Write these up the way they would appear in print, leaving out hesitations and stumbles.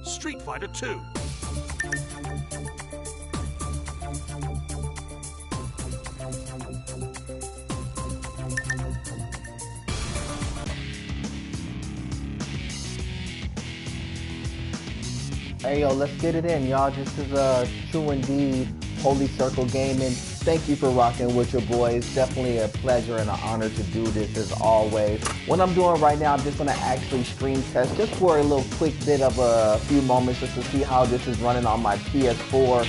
Street Fighter 2. Hey yo, let's get it in, y'all. This is True Indeed, Holy Circle Gaming. Thank you for rocking with your boys. Definitely a pleasure and an honor to do this as always. What I'm doing right now, I'm just gonna actually stream test just for a little quick bit of a few moments just to see how this is running on my PS4.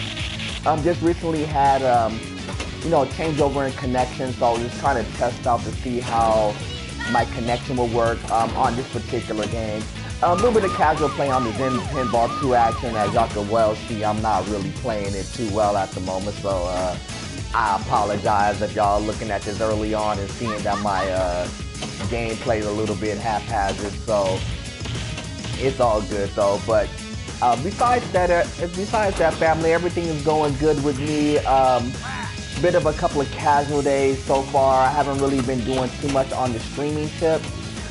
Just recently had changeover in connection, so I was just trying to test out to see how my connection will work on this particular game. A little bit of casual play on the Zen Pinball 2 action. As y'all can well see, I'm not really playing it too well at the moment, so I apologize if y'all looking at this early on and seeing that my gameplay is a little bit haphazard, so it's all good though. But besides that, family, everything is going good with me. Bit of a couple of casual days so far. I haven't really been doing too much on the streaming tip.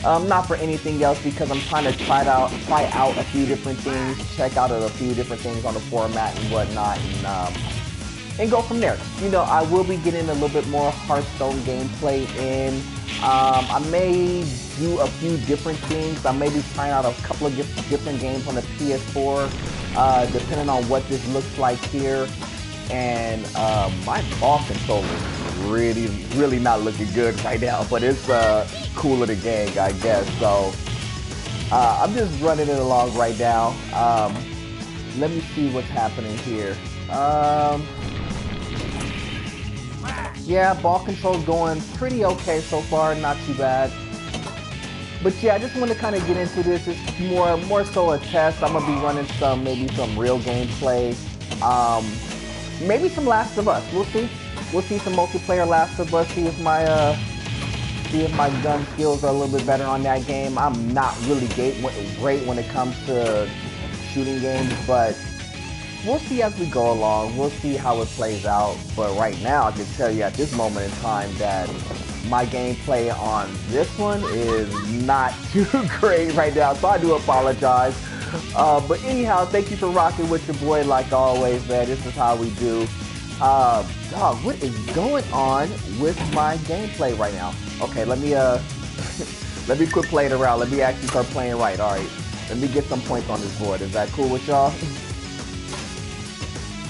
Not for anything else, because I'm trying to try out a few different things, check out a few different things on the format and whatnot, and go from there. You know, I will be getting a little bit more Hearthstone gameplay in. I may do a few different things. I may be trying out a couple of different games on the PS4, depending on what this looks like here. And my ball control is really not looking good right now, but it's cool of the gang, I guess. So I'm just running it along right now. Let me see what's happening here. Yeah, ball control's going pretty okay so far, not too bad. But yeah, I just want to kind of get into this. It's more so a test. I'm gonna be running maybe some real gameplay. Maybe some Last of Us. We'll see. We'll see some multiplayer Last of Us. See if my gun skills are a little bit better on that game. I'm not really great when it comes to shooting games, but we'll see as we go along. We'll see how it plays out. But right now, I can tell you at this moment in time that my gameplay on this one is not too great right now, so I do apologize. But anyhow, thank you for rocking with your boy like always, man. This is how we do. Dog, what is going on with my gameplay right now? Okay, let me let me quit playing around. Let me actually start playing right. All right, let me get some points on this board. Is that cool with y'all?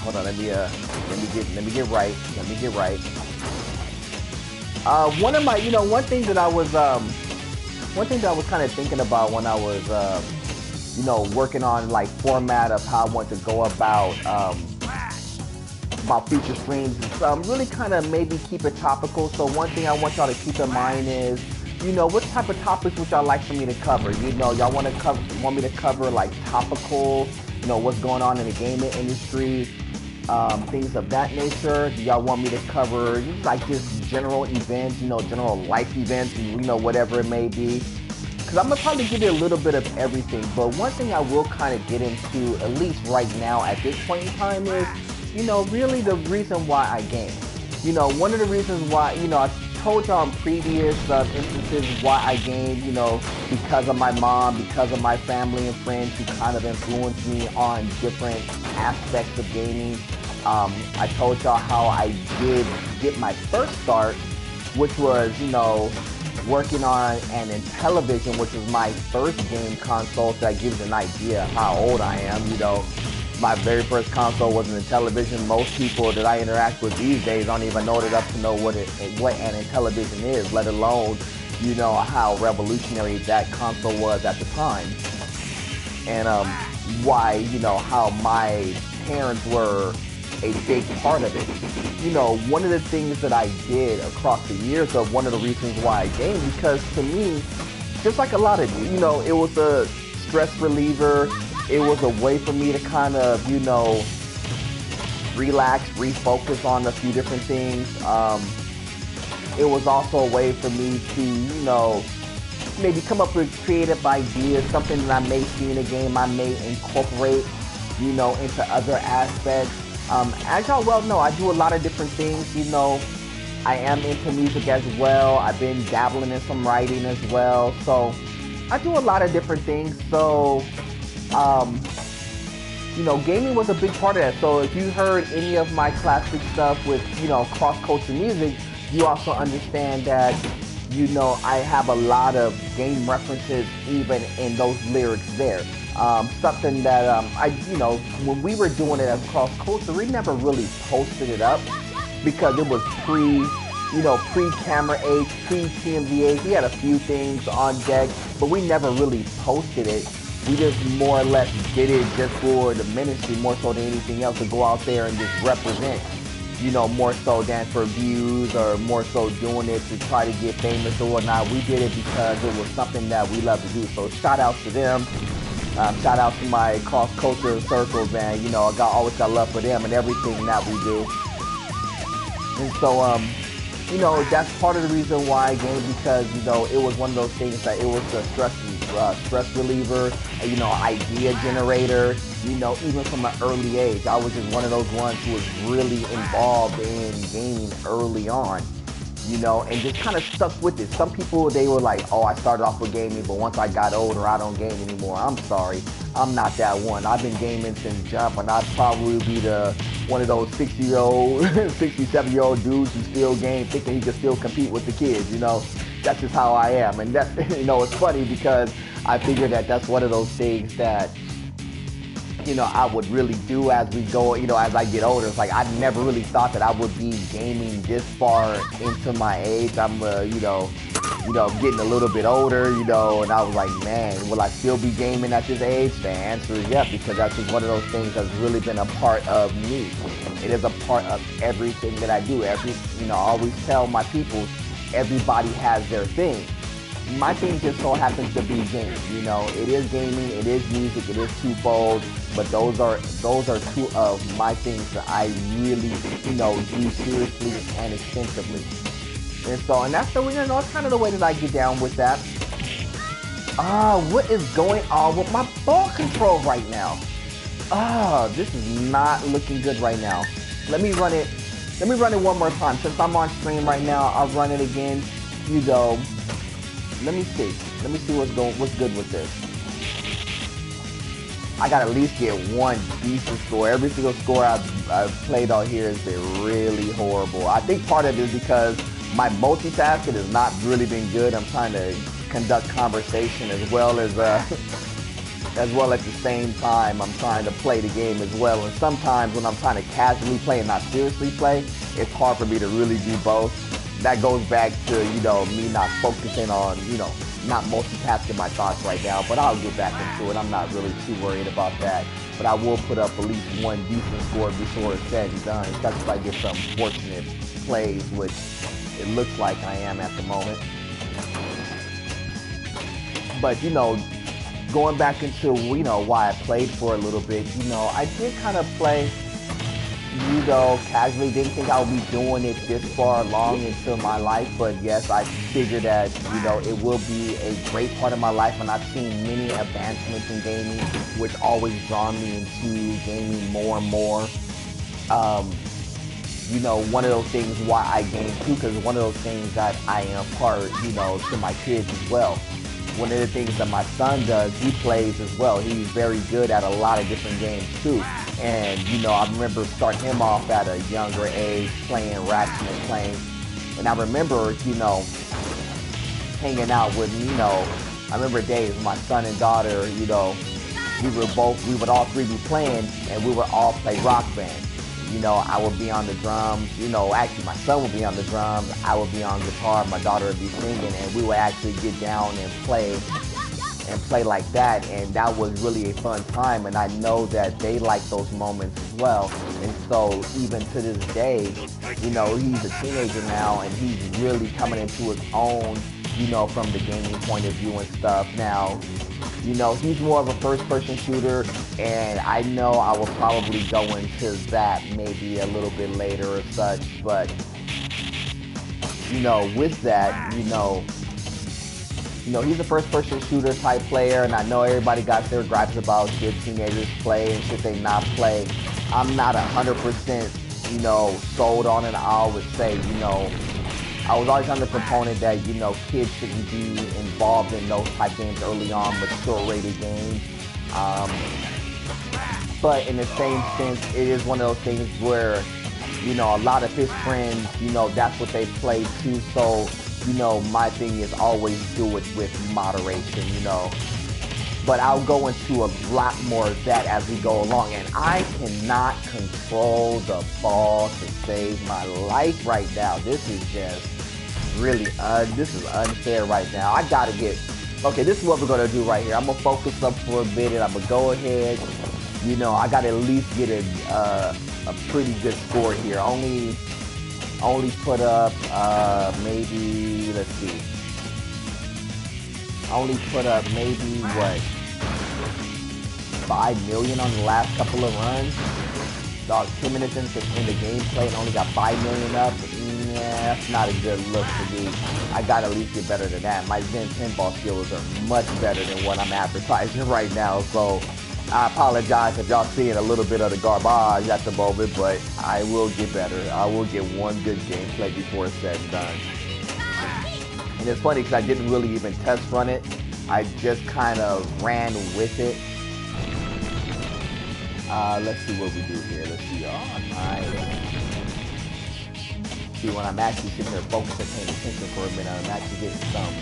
Hold on, let me get right. Let me get right. One of my, one thing that I was kind of thinking about when I was working on like format of how I want to go about feature streams, really kind of maybe keep it topical. So one thing I want y'all to keep in mind is, what type of topics would y'all like for me to cover? Y'all want me to cover like topical, what's going on in the gaming industry, things of that nature. Do y'all want me to cover like just general events, general life events, whatever it may be? Because I'm going to probably give you a little bit of everything, but one thing I will kind of get into, at least right now at this point in time, is, really the reason why I game. One of the reasons why, I told y'all in previous instances why I game, because of my mom, because of my family and friends who kind of influenced me on different aspects of gaming. I told y'all how I did get my first start, which was, working on an Intellivision, which was my first game console. So that gives you an idea of how old I am. My very first console was an Intellivision. Most people that I interact with these days don't even know enough to know what an Intellivision is, let alone, how revolutionary that console was at the time. And why, how my parents were a big part of it. One of the things that I did across the years of one of the reasons why I game, because to me, just like a lot of it was a stress reliever. It was a way for me to kind of, relax, refocus on a few different things. It was also a way for me to, maybe come up with creative ideas, something that I may see in a game I may incorporate, into other aspects. As y'all well know, I do a lot of different things. I am into music as well. I've been dabbling in some writing as well. So I do a lot of different things. So, um, you know, gaming was a big part of that. So if you heard any of my classic stuff with, you know, cross-culture music, you also understand that, you know, I have a lot of game references even in those lyrics there. Something that you know, when we were doing it as cross-culture, we never really posted it up because it was pre-camera age, pre-TMVA. We had a few things on deck, but we never really posted it. We just more or less did it just for the ministry, more so than anything else, to go out there and just represent, you know, more so than for views or more so doing it to try to get famous or whatnot. We did it because it was something that we love to do. So shout out to them. Shout out to my cross-culture circle, man. You know, always got love for them and everything that we do. And so, you know, that's part of the reason why I game, because, you know, it was one of those things that it was a stress reliever, you know, idea generator, you know, even from an early age. I was just one of those ones who was really involved in gaming early on, you know, and just kind of stuck with it. Some people, they were like, oh, I started off with gaming, but once I got older, I don't game anymore. I'm sorry. I'm not that one. I've been gaming since jump, and I'd probably be one of those 60-year-old, 67-year-old dudes who still game, thinking he can still compete with the kids, you know. That's just how I am. And that, you know, it's funny because I figure that that's one of those things that, you know, I would really do as we go, you know, as I get older. It's like I never really thought that I would be gaming this far into my age. I'm, you know, getting a little bit older, you know, and I was like, man, will I still be gaming at this age? The answer is yes, because that's just one of those things that's really been a part of me. It is a part of everything that I do. You know, I always tell my people, everybody has their thing. My thing just so happens to be gaming. You know, it is gaming, it is music, it is twofold, but those are two of my things that I really, you know, do seriously and extensively. And so, and that's the way, you know, it's kind of the way that I get down with that. What is going on with my ball control right now? This is not looking good right now. Let me run it one more time. Since I'm on stream right now, I'll run it again. You know, let me see what's good with this. I gotta at least get one decent score. Every single score I've played on here has been really horrible. I think part of it is because my multitasking has not really been good. I'm trying to conduct conversation as well at the same time I'm trying to play the game as well. And sometimes when I'm trying to casually play and not seriously play, it's hard for me to really do both. That goes back to, you know, me not focusing on, you know, not multitasking my thoughts right now, but I'll get back into it. I'm not really too worried about that. But I will put up at least one decent score before it's said and done, especially if I get some fortunate plays, which it looks like I am at the moment. But, you know, going back into, you know, why I played for a little bit, you know, I did kind of play, you know, casually. Didn't think I would be doing it this far along into my life, but yes, I figured that, you know, it will be a great part of my life, and I've seen many advancements in gaming, which always drawn me into gaming more and more. You know, one of those things why I game too, because one of those things that I impart, you know, to my kids as well. One of the things that my son does, he plays as well. He's very good at a lot of different games too. And, you know, I remember starting him off at a younger age, playing Ratchet and Clank. And I remember, you know, hanging out with, you know, I remember days with my son and daughter, you know, we would all three be playing, and we would all play Rock Band. You know, I would be on the drums, you know, actually my son would be on the drums, I would be on guitar, my daughter would be singing, and we would actually get down and play like that, and that was really a fun time, and I know that they like those moments as well. And so even to this day, you know, he's a teenager now, and he's really coming into his own, you know, from the gaming point of view and stuff. Now, you know, he's more of a first-person shooter, and I know I will probably go into that maybe a little bit later or such, but, you know, with that, you know, he's a first-person shooter type player, and I know everybody got their gripes about should teenagers play and should they not play. I'm not 100%, you know, sold on it. I always say, you know, I was always on the proponent that, you know, kids shouldn't be involved in those type games early on, mature rated games. But in the same sense, it is one of those things where, you know, a lot of his friends, you know, that's what they play too. So, you know, my thing is always do it with moderation, you know. But I'll go into a lot more of that as we go along. And I cannot control the ball to save my life right now. This is just really, this is unfair right now. I gotta get, okay, this is what we're gonna do right here. I'm gonna focus up for a bit and I'm gonna go ahead. You know, I gotta at least get a pretty good score here. Only put up, maybe, let's see. I only put up maybe, what, 5 million on the last couple of runs. Dog, 10 minutes into the gameplay and only got 5 million up. Yeah, that's not a good look to me. I gotta at least get better than that. My Zen pinball skills are much better than what I'm advertising right now. So I apologize if y'all seeing a little bit of the garbage at the moment, but I will get better. I will get one good gameplay before it's said and done. And it's funny because I didn't really even test run it. I just kind of ran with it. Let's see what we do here. Let's see. Oh, nice. See, when I'm actually sitting there focusing, paying attention for a minute, I'm actually getting some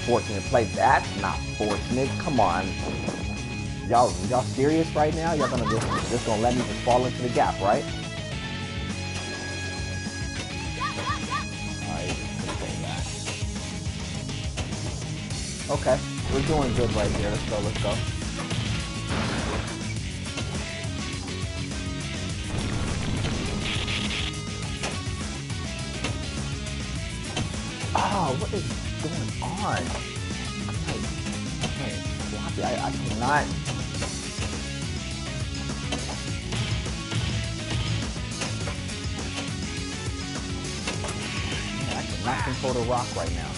fortunate plays. That's not fortunate. Come on. Y'all serious right now? Y'all gonna just gonna let me just fall into the gap, right? Okay, we're doing good right here. Let's go, let's go. Oh, what is going on? Sloppy. I cannot. I cannot control the rock right now.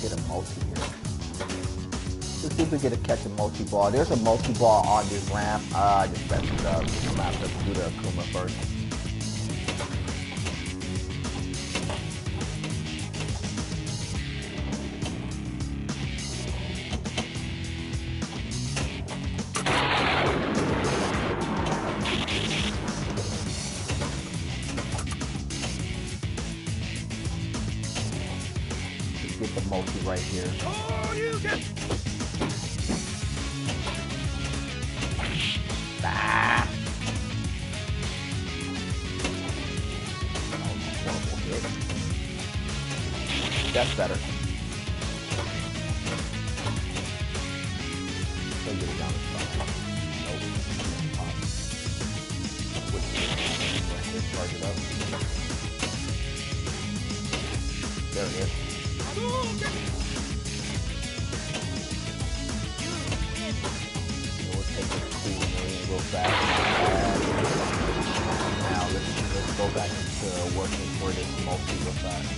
Get a multi here. Let's see if we get a catch a multi-ball. There's a multi-ball on this ramp. I just messed it up. I'm gonna have to do the Akuma first. Get the multi right here. Oh, you get. Ah. That's better. Still get it down the side. Nope. Charge it up. There it is. We'll take this cool name real fast. Now let's go back into working for this multi real fast.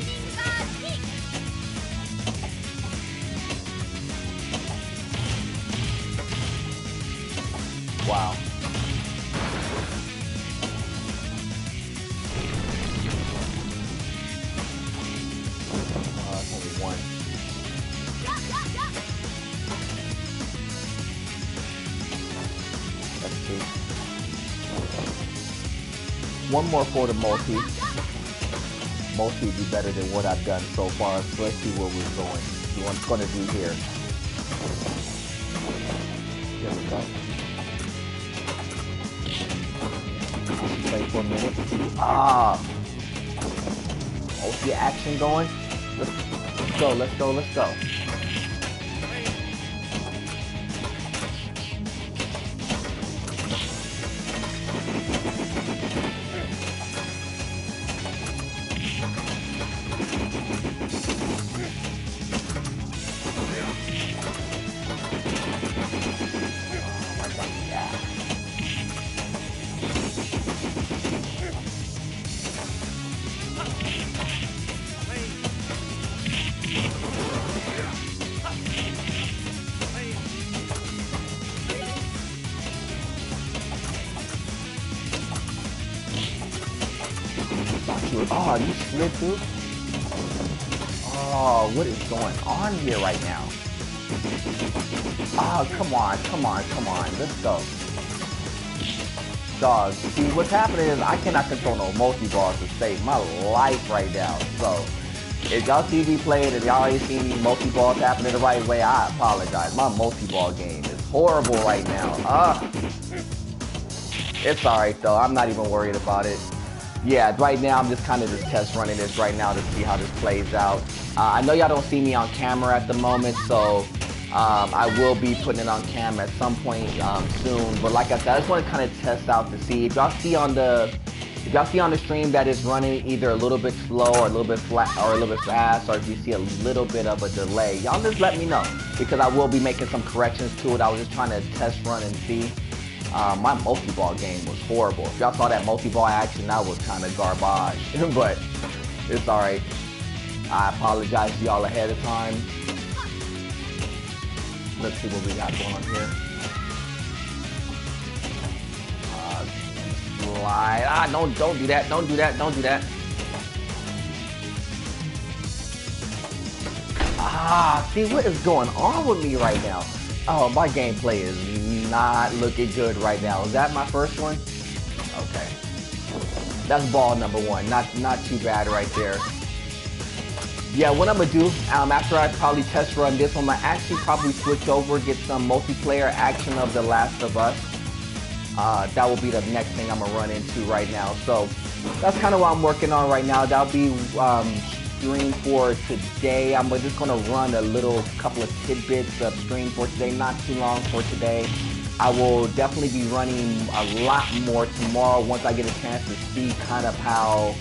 Wow. It's only one. That's two. One more for the multi. Multi would be better than what I've done so far. So let's see where we're going. See what I'm going to do here. There we go. Play for a minute. Ah! Multi action going. Let's go, let's go, let's go. Oh, you slid through? Oh, what is going on here right now? Oh, come on, come on, come on. Let's go. Dog, see, what's happening is I cannot control no multi-balls to save my life right now. So, if y'all see me playing and y'all ain't seen me multi-balls happening the right way, I apologize. My multi-ball game is horrible right now. It's alright though. I'm not even worried about it. Yeah, right now I'm just kind of just test running this right now to see how this plays out. I know y'all don't see me on camera at the moment, so I will be putting it on cam at some point soon. But like I said, I just want to kind of test out to see if y'all see on the stream that it's running either a little bit slow or a little bit flat or a little bit fast, or if you see a little bit of a delay, y'all just let me know because I will be making some corrections to it. I was just trying to test run and see. My multi-ball game was horrible. If y'all saw that multi-ball action, that was kind of garbage, but it's alright. I apologize to y'all ahead of time. Let's see what we got going on here. Slide. Don't do that. Don't do that. Don't do that. See what is going on with me right now? Oh, my gameplay is not looking good right now. Is that my first one? Okay. That's ball number one. Not too bad right there. Yeah, what I'm gonna do, after I probably test run this one, I actually probably switch over, get some multiplayer action of The Last of Us. That will be the next thing I'm gonna run into right now. So that's kind of what I'm working on right now. That'll be stream for today. I'm just gonna run a little couple of tidbits of stream for today, not too long for today. I will definitely be running a lot more tomorrow once I get a chance to see kind of how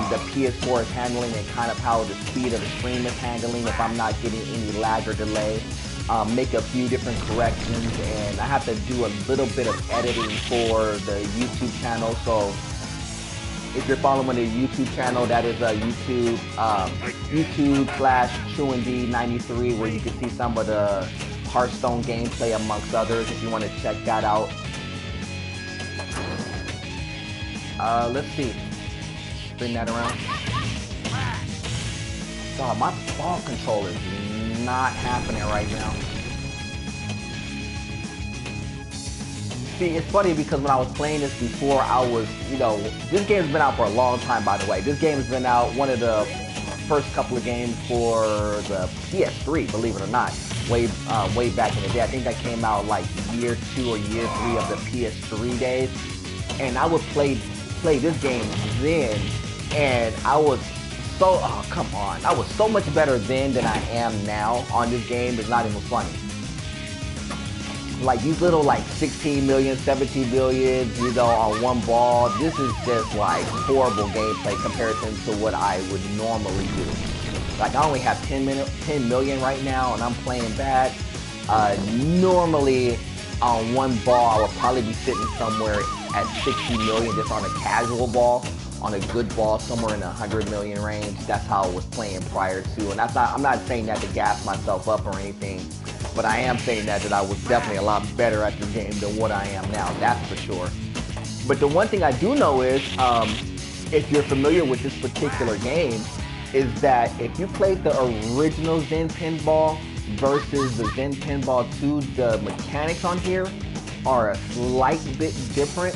the PS4 is handling and kind of how the speed of the stream is handling if I'm not getting any lag or delay. Make a few different corrections, and I have to do a little bit of editing for the YouTube channel. So if you're following the YouTube channel, that is YouTube/TrueND93, where you can see some of the Hearthstone gameplay amongst others if you want to check that out. Let's see. Spin that around. God, my ball control is not happening right now. See, it's funny because when I was playing this before, I was, this game's been out for a long time, by the way. This game has been out, one of the first couple of games for the PS3, believe it or not, way back in the day. I think that came out like year 2 or year 3 of the PS3 days. And I would play this game then, and I was so, come on. I was so much better then than I am now on this game. It's not even funny. Like these little 16 million, 17 million, on one ball. This is just like horrible gameplay comparison to what I would normally do. Like I only have 10 million right now and I'm playing bad. Normally on one ball, I would probably be sitting somewhere at 60 million just on a casual ball. On a good ball, somewhere in the 100 million range. That's how I was playing prior to. And I'm not saying that to gas myself up or anything, but I am saying that I was definitely a lot better at this game than what I am now, that's for sure. But the one thing I do know is, if you're familiar with this particular game, is that if you played the original Zen Pinball versus the Zen Pinball 2, the mechanics on here are a slight bit different.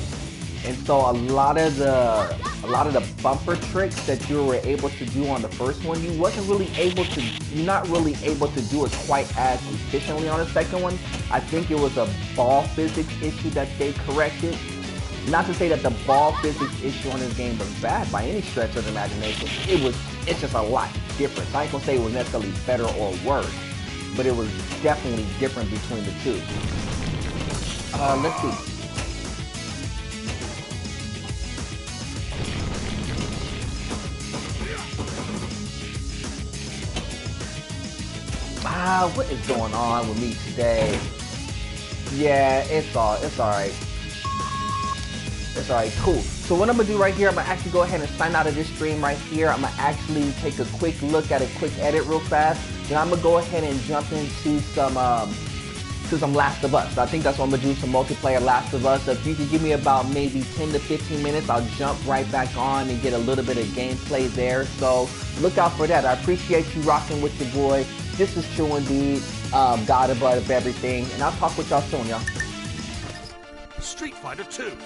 And so a lot of the bumper tricks that you were able to do on the first one, you're not really able to do it quite as efficiently on the second one. I think it was a ball physics issue that they corrected. Not to say that the ball physics issue on this game was bad by any stretch of the imagination. It's just a lot different. I ain't gonna say it was necessarily better or worse, but it was definitely different between the two. Let's see. What is going on with me today? Yeah, it's alright. It's alright, cool. So what I'm gonna do right here, I'm gonna actually go ahead and sign out of this stream right here. I'm gonna actually take a quick look at a quick edit real fast. Then I'm gonna go ahead and jump into some to some Last of Us. I think that's what I'm gonna do, some multiplayer Last of Us. If you could give me about maybe 10 to 15 minutes, I'll jump right back on and get a little bit of gameplay there. So look out for that. I appreciate you rocking with your boy. This is True Indeed, God above everything, and I'll talk with y'all soon, y'all. Street Fighter 2.